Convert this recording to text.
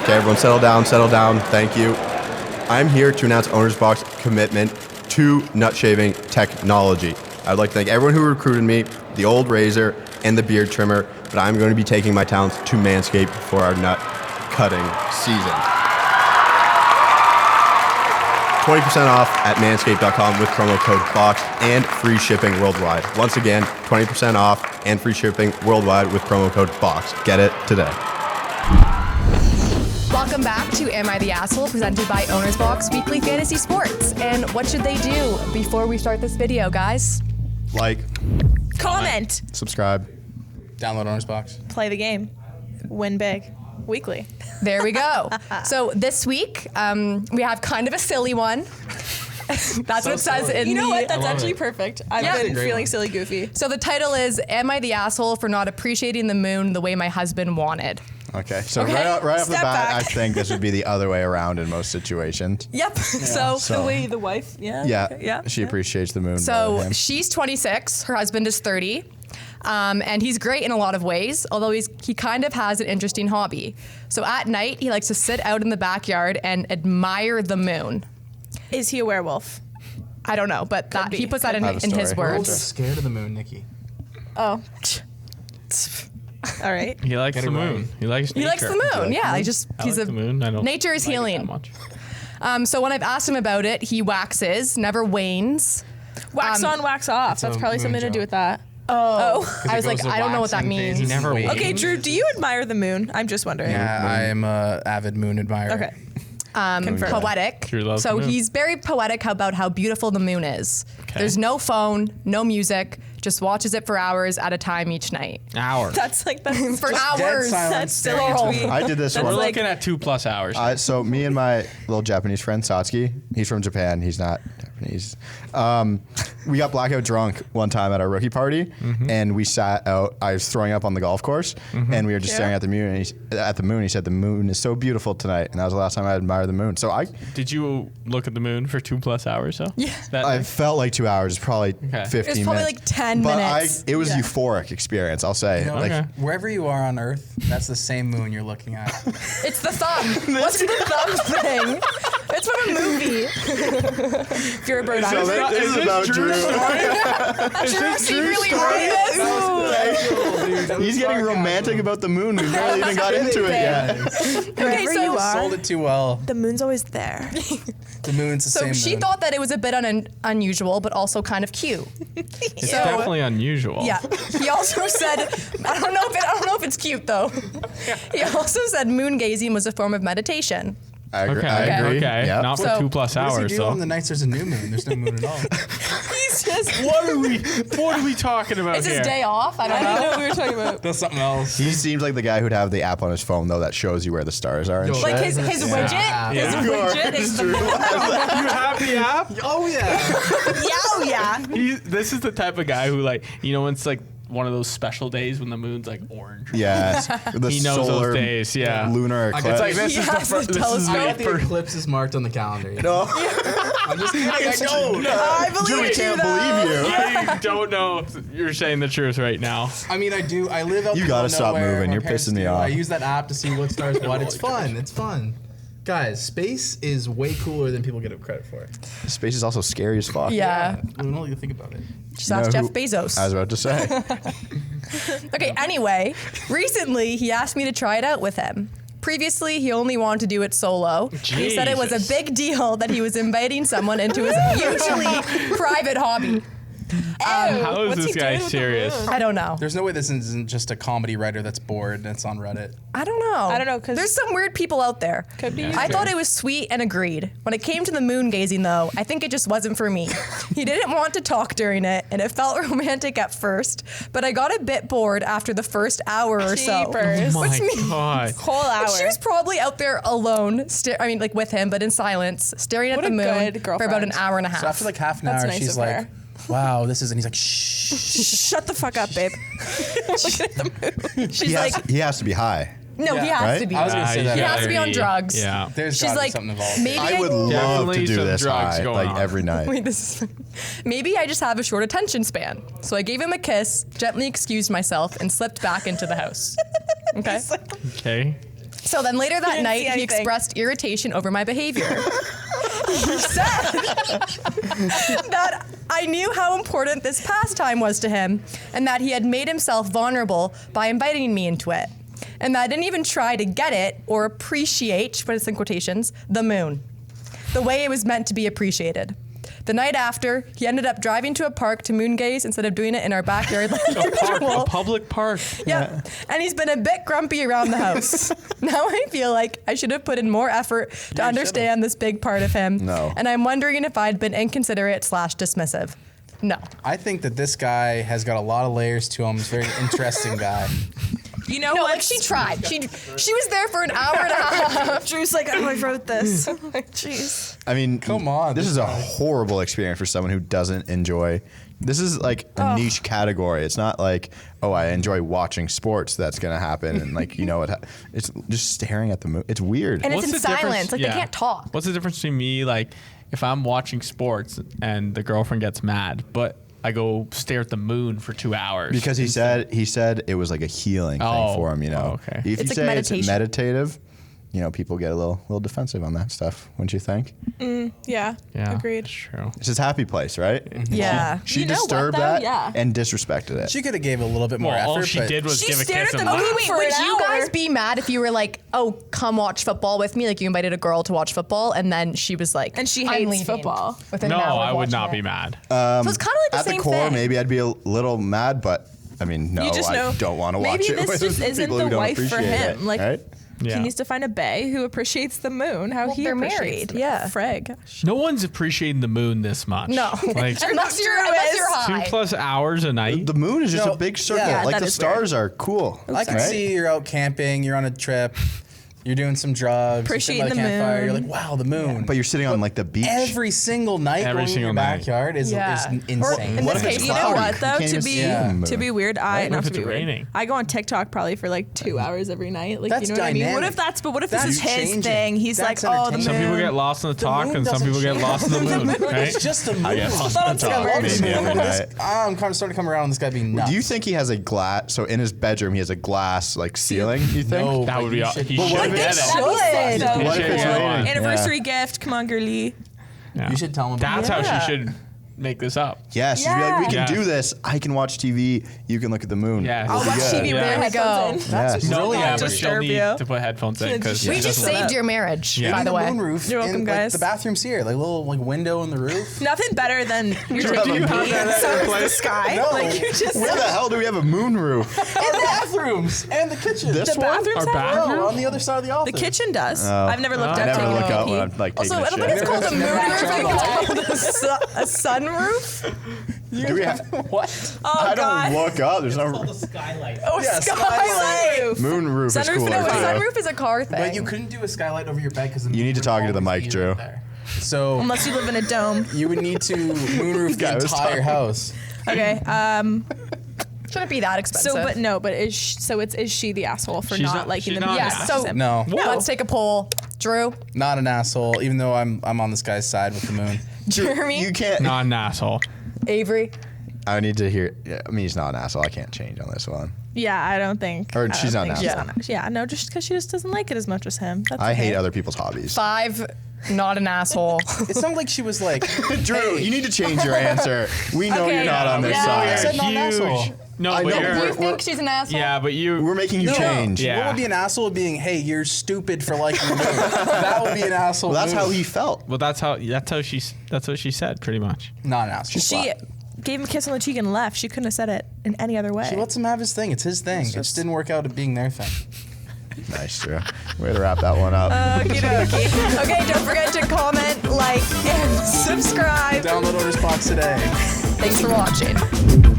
Okay, everyone settle down. Thank you. I'm here to announce OwnersBox commitment to nut shaving technology. I'd like to thank everyone who recruited me, the old razor and the beard trimmer, but I'm going to be taking my talents to Manscaped for our nut cutting season. 20% off at manscaped.com with promo code BOX and free shipping worldwide. Once again, 20% off and free shipping worldwide with promo code BOX. Get it today. Welcome back to Am I the Asshole, presented by OwnersBox Weekly Fantasy Sports. And what should they do before we start this video, guys? Like, comment, subscribe, download OwnersBox, play the game, win big, weekly. There we go. So this week, we have kind of a silly one. That's what it says in You know the... what? That's actually perfect. I've been feeling silly goofy. So the title is, Am I the Asshole for not appreciating the moon the way my husband wanted? Okay, so Okay, right off the step bat, back. I think this would be the other way around in most situations. Yep. So The way the wife, She appreciates the moon. more So than him. she's 26, her husband is 30, and he's great in a lot of ways, although he kind of has an interesting hobby. So at night, he likes to sit out in the backyard and admire the moon. Is he a werewolf? I don't know, but Could be. he puts that in I have a his story. words. scared of the moon, Nikki. Oh. All right. He likes the moon. He likes nature. He likes the moon, yeah. He's like the moon. I don't nature is like it that healing. much. So when I've asked him about it, he waxes, never wanes. Wax on, wax off. That's a probably moon something to do joke. with that. Oh, I was it like, goes to I don't know what that waxing means. phase. He never Wait. wanes. Okay, Drew, do you admire the moon? I'm just wondering. Yeah, I am a avid moon admirer. Okay. Confirmed. Poetic. Drew loves So the moon. he's very poetic about how beautiful the moon is. Okay. There's no phone, no music, just watches it for hours at a time each night. Hours. That's like that's For just hours. silence That's staring so into the moon. I did this That's one. We're like- looking at 2+ hours. So me and my little Japanese friend Satsuki, he's from Japan. He's not Japanese. We got blackout drunk one time at our rookie party, and we sat out. I was throwing up on the golf course, and we were just staring at the moon. And he said, "The moon is so beautiful tonight," and that was the last time I admired the moon. So Did you look at the moon for 2+ hours though? Yeah. I felt like 2 hours, probably 15 It was probably minutes. like 10 but minutes. it was euphoric experience. I'll say. You know, Okay. wherever you are on Earth, that's the same moon you're looking at. It's the thumb. What's the thumb thing? It's from a movie. If you're a bird, So this is about Drew. Drew, you really wrote this? He's getting romantic about the moon. We barely even got into it yet. Okay, Wherever so you are, Sold it too well. the moon's always there. The moon's the So same she moon. thought that it was a bit unusual, but also kind of cute. It's So- definitely unusual. Yeah. He also said, I don't know if it's cute though. He also said moon gazing was a form of meditation. I agree. Okay. I agree. Okay. Yep. Not for So- 2+ What does he hours. do So on the nights there's a new moon? There's no moon at all. He's just. what are we talking about It's here? his day off. I don't I know. didn't know what we were talking about. That's something else. He seems like the guy who'd have the app on his phone though that shows you where the stars are and Yo, shit. Like his widget. Yeah. His widget is the You have the app? Oh yeah. This is the type of guy who, like, you know, when it's like one of those special days when the moon's like orange. Yes. The He knows solar those days, yeah. lunar I eclipse. can It's like tell this He is the has first. the This is telescope. I the got the first. eclipse is marked on the calendar. No. I'm just kidding. I don't. I believe Drew, we you, can't though. believe you. I don't know if you're saying the truth right now. I mean, I do. I live out You in the gotta middle of stop nowhere. moving. My You're parents pissing me do. off. I use that app to see what stars what. It's fun. It's fun. Guys, space is way cooler than people give it credit for. Space is also scary as fuck. Yeah. I don't really think about it. Just You know ask Jeff who- Bezos. I was about to say. Okay, anyway, recently he asked me to try it out with him. Previously, he only wanted to do it solo. He said it was a Jesus. big deal that he was inviting someone into his usually private hobby. How is what's this he guy doing with the serious? moon? I don't know. There's no way this isn't just a comedy writer that's bored and it's on Reddit. I don't know. I don't know, 'cause- there's some weird people out there. Could be. I thought it was sweet and agreed. When it came to the moon gazing, though, I think it just wasn't for me. He didn't want to talk during it, and it felt romantic at first, but I got a bit bored after the first hour or so. Jeepers. Oh my Which means God. Whole hour. she was probably out there alone, like with him, but in silence, staring at What the a moon good for about an girlfriend. hour and a half. So after like half an That's hour, nice she's of like, her. "Wow, this is," and he's like, "Shh." Shut the fuck up, babe. Look at the moon. She's like, He has to be high. no, he Yeah. has Right? to be. I was gonna say he's that. He has gotta to be on drugs. Yeah. There's She's gotta be like, something involved. maybe I would love to Definitely do some this drugs high, going like on. every night. Wait, this is, maybe I just have a short attention span. So I gave him a kiss, gently excused myself, and slipped back into the house. Okay. Okay. So then later that didn't night, see he anything. expressed irritation over my behavior. He said that I knew how important this pastime was to him and that he had made himself vulnerable by inviting me into it. And that I didn't even try to get it or appreciate, but it's in quotations, the moon, the way it was meant to be appreciated. The night after, he ended up driving to a park to moon gaze instead of doing it in our backyard like usual. A public park. Yeah. And he's been a bit grumpy around the house. Now I feel like I should have put in more effort to understand this big part of him. No. And I'm wondering if I'd been inconsiderate / dismissive. No. I think that this guy has got a lot of layers to him. He's a very interesting guy. You know No, what? like she tried. She was there for an hour and a half. Drew's like, oh, I wrote this. Like, jeez. I mean, Come on, This this is a guy. horrible experience for someone who doesn't enjoy. This is like a niche category. It's not like, oh, I enjoy watching sports. That's gonna happen, and like it's just staring at the moon. It's weird. And What's it's in the difference- silence. Like yeah. they can't talk. What's the difference between me, like, if I'm watching sports and the girlfriend gets mad, but I go stare at the moon for 2 hours? Because he said it was like a healing thing Oh, for him. You know, okay. If It's you like say meditation. it's meditative, you know, people get a little defensive on that stuff. Wouldn't you think? Yeah. Yeah, Agreed. that's true. It's his happy place, right? Yeah. She You know what, disturbed though? that Yeah. and disrespected it. She could have gave a little bit more Well, effort. all she but did was She give a stared kiss at and the laugh. moon Wait, for would an you hour. guys be mad if you were like, oh, come watch football with me? Like you invited a girl to watch football and then she was like, And she I'm hates leaving football. within No, an hour of I would watching not it. be mad. So it's kind of like the At the same core, thing. maybe I'd be a little mad, but I mean, no, You just know. I don't want to watch maybe it this with just isn't people the who don't wife for appreciate him. it, Like right? Yeah. he needs to find a bae who appreciates the moon. How Well, he they're appreciates married, the yeah. Frig. No one's appreciating the moon this much. No. Like unless you're Drew high. 2+ hours a night. The moon is just No, a big circle. yeah, like that the is weird. stars are cool. I can right? see you're out camping, you're on a trip, you're doing some drugs, you're sitting by Appreciating the campfire, you're moon. like, wow, the moon. But you're sitting on like the beach. Every single night Every going in single your night. backyard is Yeah. insane. in What this if it's case, You know cloudy? what You though? can't To even be see the moon. to be weird, What not if to it's be weird. raining? I go on TikTok probably for like 2 hours every night. Like That's you know what I mean? What dynamic. if what if this That's is his changing. thing? He's That's like, oh, the moon. Some people get lost in the talk, moon and some doesn't people get change. lost in the moon. Right? It's just a moon. I guess I it's love not the talk, moon. maybe every This- night. I'm kind of starting to come around on this guy being nuts. Do you think he has a glass? So in his bedroom, he has a glass like ceiling. You think? No, That but would be. you He should- should But what if get it's- it. That'd be sick, though. What if it's Yeah. raining? Anniversary gift. Come on, girly. Yeah. You should tell him. That's Yeah. how she should make this up. Yes. You'd be like, we can Yeah. do this. I can watch TV. You can look at the moon. Yeah. We'll I'll be Watch good. TV Yeah. with There we go. headphones in. That's Yes. No, really yeah, but disturb she'll need you. to put headphones in because We Yeah. just saved your marriage, Yeah. by In the the way. moonroof. You're welcome, in, guys. Like, the bathroom's here, like little like window in the roof. Nothing better than you're Do taking you a have pee that and at so your is the place? sky. No. Like you just Where the hell do we have a moon roof? In the bathrooms and the kitchen. This the one? bathrooms Our have bathroom? No, on the other side of the The office. kitchen does. Oh. I've never looked I up never taking look a up when pee. I'm like Also, taking I a don't think shit. it's called a Never moonroof. tried I think that. it's called a sunroof. Do we have? What? Oh I God. don't look up. There's no the skylight. Oh, Yeah, skylight. moon roof is Sunroof, cooler. no, No, a Too. sunroof is a car thing. But you couldn't do a skylight over your bed because You need to talk into the mic, Drew. So Unless you live in a dome. you would need to moonroof the Guy was entire talking. house. Okay. Shouldn't be that expensive. But is she the asshole for She's not not- liking she's the not moon? an Yeah, so No, let's take a poll. Drew, not an asshole. Even though I'm on this guy's side with the moon. Jeremy, You can't. not an asshole. Avery. I need to hear. Yeah, I mean, he's not an asshole. I can't change on this one. Yeah, I don't think. Or I don't she's not think an she's asshole. not- Yeah, no, just because she just doesn't like it as much as him. That's I hate okay. other people's hobbies. 5, not an asshole. It sounded like she was like, Drew, hey, you need to change your answer. We know Okay. you're not on their Yeah. side. I said not an asshole. No, I but know, you're. but You think she's an asshole? Yeah, but you. We're making you No. change. Yeah. What would be an asshole being, hey, you're stupid for liking the moon? That would be an asshole. Well, that's move. how he felt. Well, that's what she said, pretty much. Not an asshole. She gave him a kiss on the cheek and left. She couldn't have said it in any other way. She lets him have his thing. It's his thing. It just didn't work out at being their thing. Nice, Drew. Way to wrap that one up. Okie dokie. Okay, don't forget to comment, like, and subscribe. Download OwnersBox today. Thanks for watching.